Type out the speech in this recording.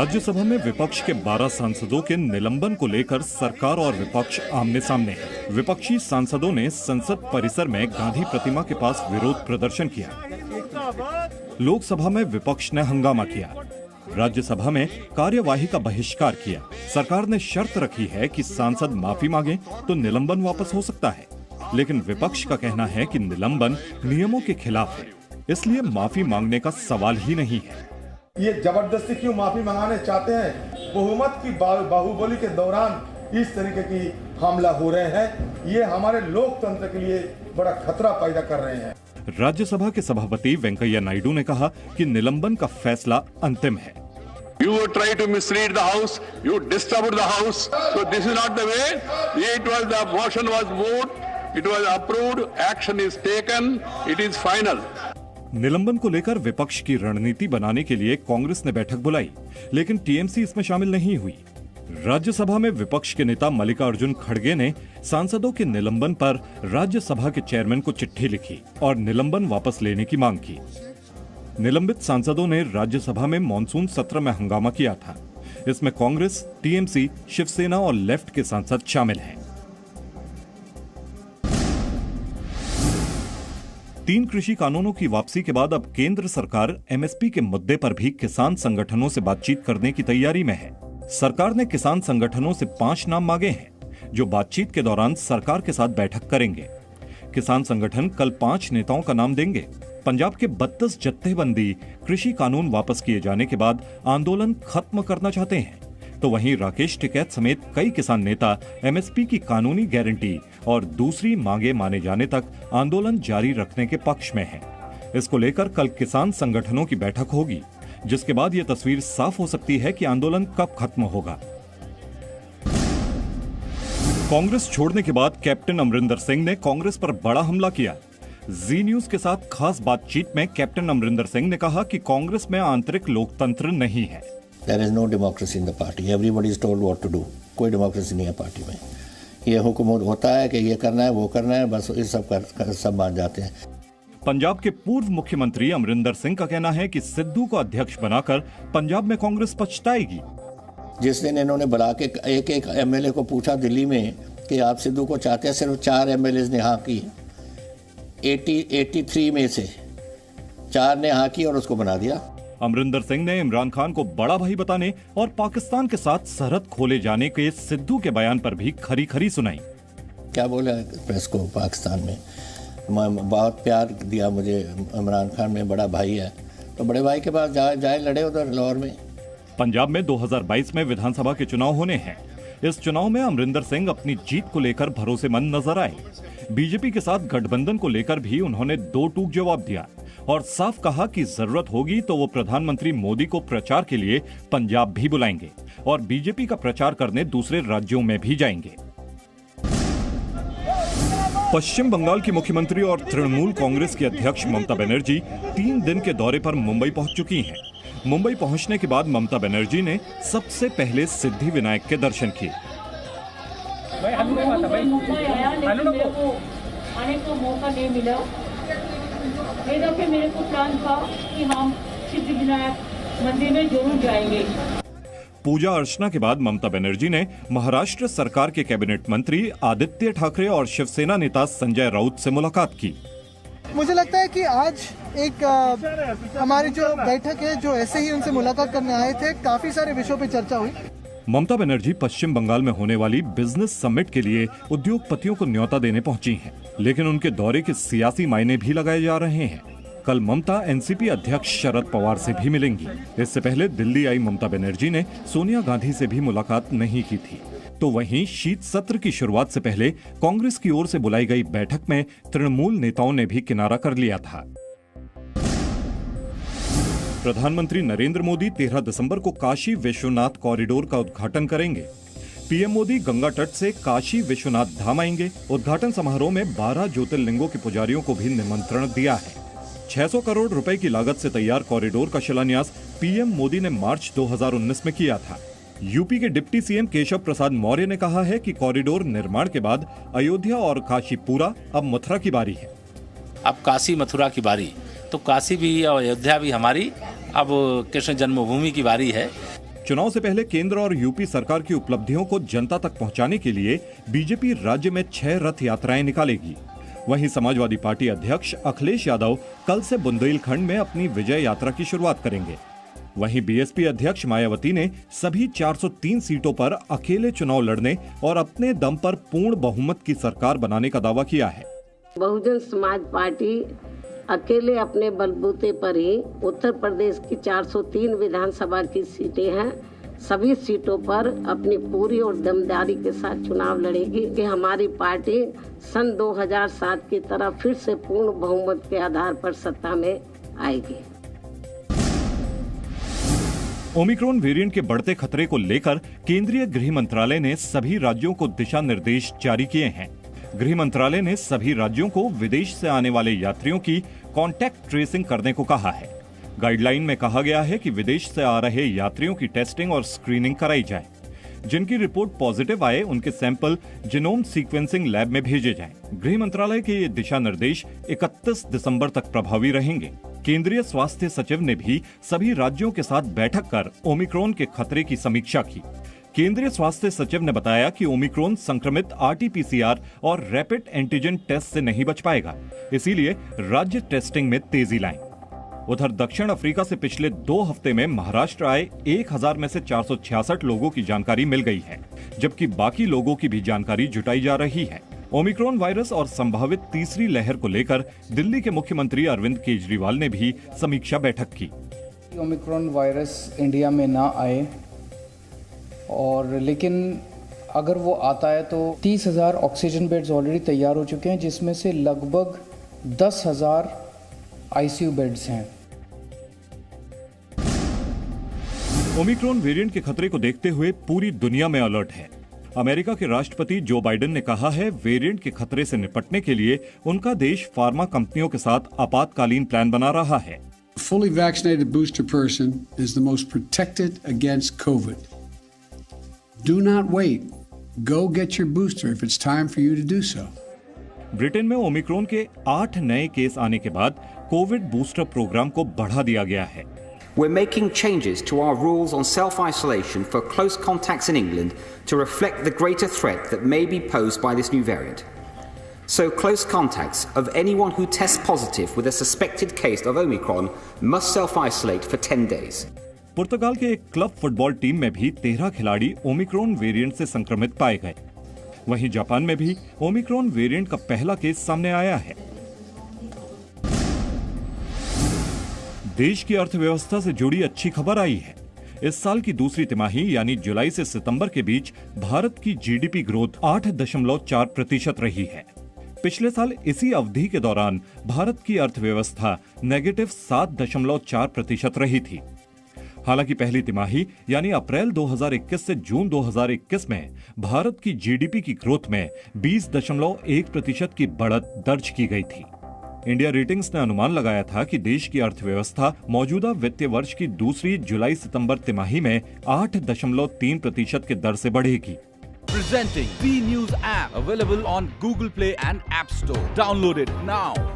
राज्यसभा में विपक्ष के 12 सांसदों के निलंबन को लेकर सरकार और विपक्ष आमने सामने है। विपक्षी सांसदों ने संसद परिसर में गांधी प्रतिमा के पास विरोध प्रदर्शन किया। लोकसभा में विपक्ष ने हंगामा किया। राज्यसभा में कार्यवाही का बहिष्कार किया। सरकार ने शर्त रखी है कि सांसद माफी मांगे तो निलंबन वापस हो सकता है, लेकिन विपक्ष का कहना है कि निलंबन नियमों के खिलाफ है, इसलिए माफी मांगने का सवाल ही नहीं है। ये जबरदस्ती क्यों माफी मंगाने चाहते हैं? बहुमत की बाहुबली के दौरान इस तरीके की हमला हो रहे हैं, ये हमारे लोकतंत्र के लिए बड़ा खतरा पैदा कर रहे हैं। राज्यसभा के सभापति वेंकैया नायडू ने कहा कि निलंबन का फैसला अंतिम है। You try to mislead the house, you disturbed the house. So this is not the way. It was the motion was moved, it was approved, action is taken, it is final. निलंबन को लेकर विपक्ष की रणनीति बनाने के लिए कांग्रेस ने बैठक बुलाई, लेकिन टीएमसी इसमें शामिल नहीं हुई। राज्यसभा में विपक्ष के नेता मल्लिकार्जुन खड़गे ने सांसदों के निलंबन पर राज्यसभा के चेयरमैन को चिट्ठी लिखी और निलंबन वापस लेने की मांग की। निलंबित सांसदों ने राज्यसभा में मॉनसून सत्र में हंगामा किया था। इसमें कांग्रेस, टीएमसी, शिवसेना और लेफ्ट के सांसद शामिल हैं। 3 कृषि कानूनों की वापसी के बाद अब केंद्र सरकार एमएसपी के मुद्दे पर भी किसान संगठनों से बातचीत करने की तैयारी में है। सरकार ने किसान संगठनों से 5 नाम मांगे हैं, जो बातचीत के दौरान सरकार के साथ बैठक करेंगे। किसान संगठन कल 5 नेताओं का नाम देंगे। पंजाब के 32 जत्थेबंदी कृषि कानून वापस किए जाने के बाद आंदोलन खत्म करना चाहते हैं, तो वहीं राकेश टिकैत समेत कई किसान नेता एमएसपी की कानूनी गारंटी और दूसरी मांगे माने जाने तक आंदोलन जारी रखने के पक्ष में हैं। इसको लेकर कल किसान संगठनों की बैठक होगी, जिसके बाद यह तस्वीर साफ हो सकती है कि आंदोलन कब खत्म होगा। कांग्रेस छोड़ने के बाद कैप्टन अमरिंदर सिंह ने कांग्रेस पर बड़ा हमला किया। जी न्यूज के साथ खास बातचीत में कैप्टन अमरिंदर सिंह ने कहा कि कांग्रेस में आंतरिक लोकतंत्र नहीं है। There is no democracy in the party. Everybody is told what to do. कोई डेमोक्रेसी नहीं है पार्टी में। ये हुक्म होता है कि ये करना है, वो करना है, बस इस सब मान जाते हैं। पंजाब के पूर्व मुख्यमंत्री अमरिंदर सिंह का कहना है कि सिद्धू को अध्यक्ष बनाकर पंजाब में कांग्रेस पछताएगी। जिस दिन इन्होंने बुला के एक एमएलए को पूछा दिल्ली में कि आप सिद्धू को चाहते हैं, सिर्फ 4 एमएलए ने हाँ की। 83 में से 4 ने हाँ की और उसको बना दिया। अमरिंदर सिंह ने इमरान खान को बड़ा भाई बताने और पाकिस्तान के साथ सरहद खोले जाने के सिद्धू के बयान पर भी खरी खरी सुनाई। क्या बोला प्रेस को पाकिस्तान में? बहुत प्यार दिया मुझे इमरान खान में, बड़ा भाई है, तो बड़े भाई के पास जाए लड़े उधर लाहौर में। पंजाब में 2022 में विधानसभा के चुनाव होने हैं। इस चुनाव में अमरिंदर सिंह अपनी जीत को लेकर भरोसेमंद नजर आए। बीजेपी के साथ गठबंधन को लेकर भी उन्होंने 2 टूक जवाब दिया और साफ कहा कि जरूरत होगी तो वो प्रधानमंत्री मोदी को प्रचार के लिए पंजाब भी बुलाएंगे और बीजेपी का प्रचार करने दूसरे राज्यों में भी जाएंगे। पश्चिम बंगाल की मुख्यमंत्री और तृणमूल कांग्रेस की अध्यक्ष ममता बनर्जी 3 दिन के दौरे पर मुंबई पहुंच चुकी हैं। मुंबई पहुंचने के बाद ममता बनर्जी ने सबसे पहले सिद्धि विनायक के दर्शन किए। आने का मौका नहीं मिला। मेरे को प्लान था कि हम सिद्धि विनायक मंदिर में जरूर जाएंगे। पूजा अर्चना के बाद ममता बनर्जी ने महाराष्ट्र सरकार के कैबिनेट मंत्री आदित्य ठाकरे और शिवसेना नेता संजय राउत से मुलाकात की। मुझे लगता है कि आज एक हमारी जो बैठक है, जो ऐसे ही उनसे मुलाकात करने आए थे, काफी सारे विषयों पे चर्चा हुई। ममता बनर्जी पश्चिम बंगाल में होने वाली बिजनेस समिट के लिए उद्योगपतियों को न्योता देने पहुंची हैं, लेकिन उनके दौरे के सियासी मायने भी लगाए जा रहे हैं। कल ममता एनसीपी अध्यक्ष शरद पवार से भी मिलेंगी। इससे पहले दिल्ली आई ममता बनर्जी ने सोनिया गांधी से भी मुलाकात नहीं की थी। तो वहीं शीत सत्र की शुरुआत से पहले कांग्रेस की ओर से बुलाई गई बैठक में तृणमूल नेताओं ने भी किनारा कर लिया था। प्रधानमंत्री नरेंद्र मोदी 13 दिसंबर को काशी विश्वनाथ कॉरिडोर का उद्घाटन करेंगे। पीएम मोदी गंगा तट से काशी विश्वनाथ धाम आएंगे। उद्घाटन समारोह में 12 ज्योतिर्लिंगों के पुजारियों को भी निमंत्रण दिया है। 600 करोड़ रुपए की लागत से तैयार कॉरिडोर का शिलान्यास पीएम मोदी ने मार्च 2019 में किया था। यूपी के डिप्टी सीएम केशव प्रसाद मौर्य ने कहा है कि कॉरिडोर निर्माण के बाद अयोध्या और काशीपुरा अब मथुरा की बारी है। अब काशी मथुरा की बारी, तो काशी भी और अयोध्या भी हमारी अब कृष्ण जन्मभूमि की बारी है। चुनाव से पहले केंद्र और यूपी सरकार की उपलब्धियों को जनता तक पहुंचाने के लिए बीजेपी राज्य में 6 रथ यात्राएं निकालेगी। वहीं समाजवादी पार्टी अध्यक्ष अखिलेश यादव कल से बुंदेलखंड में अपनी विजय यात्रा की शुरुआत करेंगे। वहीं बीएसपी अध्यक्ष मायावती ने सभी 403 सीटों पर अकेले चुनाव लड़ने और अपने दम पर पूर्ण बहुमत की सरकार बनाने का दावा किया है। बहुजन समाज पार्टी अकेले अपने बलबूते पर ही उत्तर प्रदेश की 403 विधानसभा की सीटें हैं, सभी सीटों पर अपनी पूरी और दमदारी के साथ चुनाव लड़ेगी कि हमारी पार्टी सन 2007 की तरह फिर से पूर्ण बहुमत के आधार पर सत्ता में आएगी। ओमिक्रॉन वेरिएंट के बढ़ते खतरे को लेकर केंद्रीय गृह मंत्रालय ने सभी राज्यों को दिशा निर्देश जारी किए हैं। गृह मंत्रालय ने सभी राज्यों को विदेश से आने वाले यात्रियों की कॉन्टैक्ट ट्रेसिंग करने को कहा है। गाइडलाइन में कहा गया है कि विदेश से आ रहे यात्रियों की टेस्टिंग और स्क्रीनिंग कराई जाए। जिनकी रिपोर्ट पॉजिटिव आए उनके सैंपल जीनोम सीक्वेंसिंग लैब में भेजे जाएं। गृह मंत्रालय के ये दिशा निर्देश 31 दिसंबर तक प्रभावी रहेंगे। केंद्रीय स्वास्थ्य सचिव ने भी सभी राज्यों के साथ बैठक कर ओमिक्रॉन के खतरे की समीक्षा की। केंद्रीय स्वास्थ्य सचिव ने बताया कि ओमिक्रॉन संक्रमित आरटी-पीसीआर और रैपिड एंटीजन टेस्ट से नहीं बच पाएगा, इसीलिए राज्य टेस्टिंग में तेजी लाएं। उधर दक्षिण अफ्रीका से पिछले 2 हफ्ते में महाराष्ट्र आए 1000 में से 466 लोगों की जानकारी मिल गई है, जबकि बाकी लोगों की भी जानकारी जुटाई जा रही है। ओमिक्रॉन वायरस और संभावित तीसरी लहर को लेकर दिल्ली के मुख्यमंत्री अरविंद केजरीवाल ने भी समीक्षा बैठक की। ओमिक्रॉन वायरस इंडिया में ना आए, और लेकिन अगर वो आता है तो 30,000 ऑक्सीजन बेड्स ऑलरेडी तैयार हो चुके हैं, जिसमें से लगभग 10,000 आईसीयू बेड्स हैं। ओमिक्रॉन वेरिएंट के खतरे को देखते हुए पूरी दुनिया में अलर्ट है। अमेरिका के राष्ट्रपति जो बाइडेन ने कहा है, वेरिएंट के खतरे से निपटने के लिए उनका देश फार्मा कंपनियों के साथ आपातकालीन प्लान बना रहा है। Fully vaccinated booster person is the most protected against COVID. Do not wait. Go get your booster if it's time for you to do so. Britain में ओमिक्रॉन के 8 नए केस आने के बाद कोविड बूस्टर प्रोग्राम को बढ़ा दिया गया है। We're making changes to our rules on self-isolation for close contacts in England to reflect the greater threat that may be posed by this new variant. So close contacts of anyone who tests positive with a suspected case of Omicron must self-isolate for 10 days. पुर्तगाल के एक club football team में भी 13 खिलाड़ी Omicron variant से संक्रमित पाए गए। वहीं जापान में भी ओमिक्रॉन वेरिएंट का पहला केस सामने आया है। देश की अर्थव्यवस्था से जुड़ी अच्छी खबर आई है। इस साल की दूसरी तिमाही यानी जुलाई से सितंबर के बीच भारत की जीडीपी ग्रोथ 8.4% रही है। पिछले साल इसी अवधि के दौरान भारत की अर्थव्यवस्था नेगेटिव 7.4% रही थी। हालांकि पहली तिमाही यानी अप्रैल 2021 से जून 2021 में भारत की जीडीपी की ग्रोथ में 20.1% की बढ़त दर्ज की गई थी। इंडिया रेटिंग्स ने अनुमान लगाया था कि देश की अर्थव्यवस्था मौजूदा वित्तीय वर्ष की दूसरी जुलाई सितंबर तिमाही में 8.3% के दर से बढ़ेगी। Presenting B News app available on Google Play and App Store. Download it now.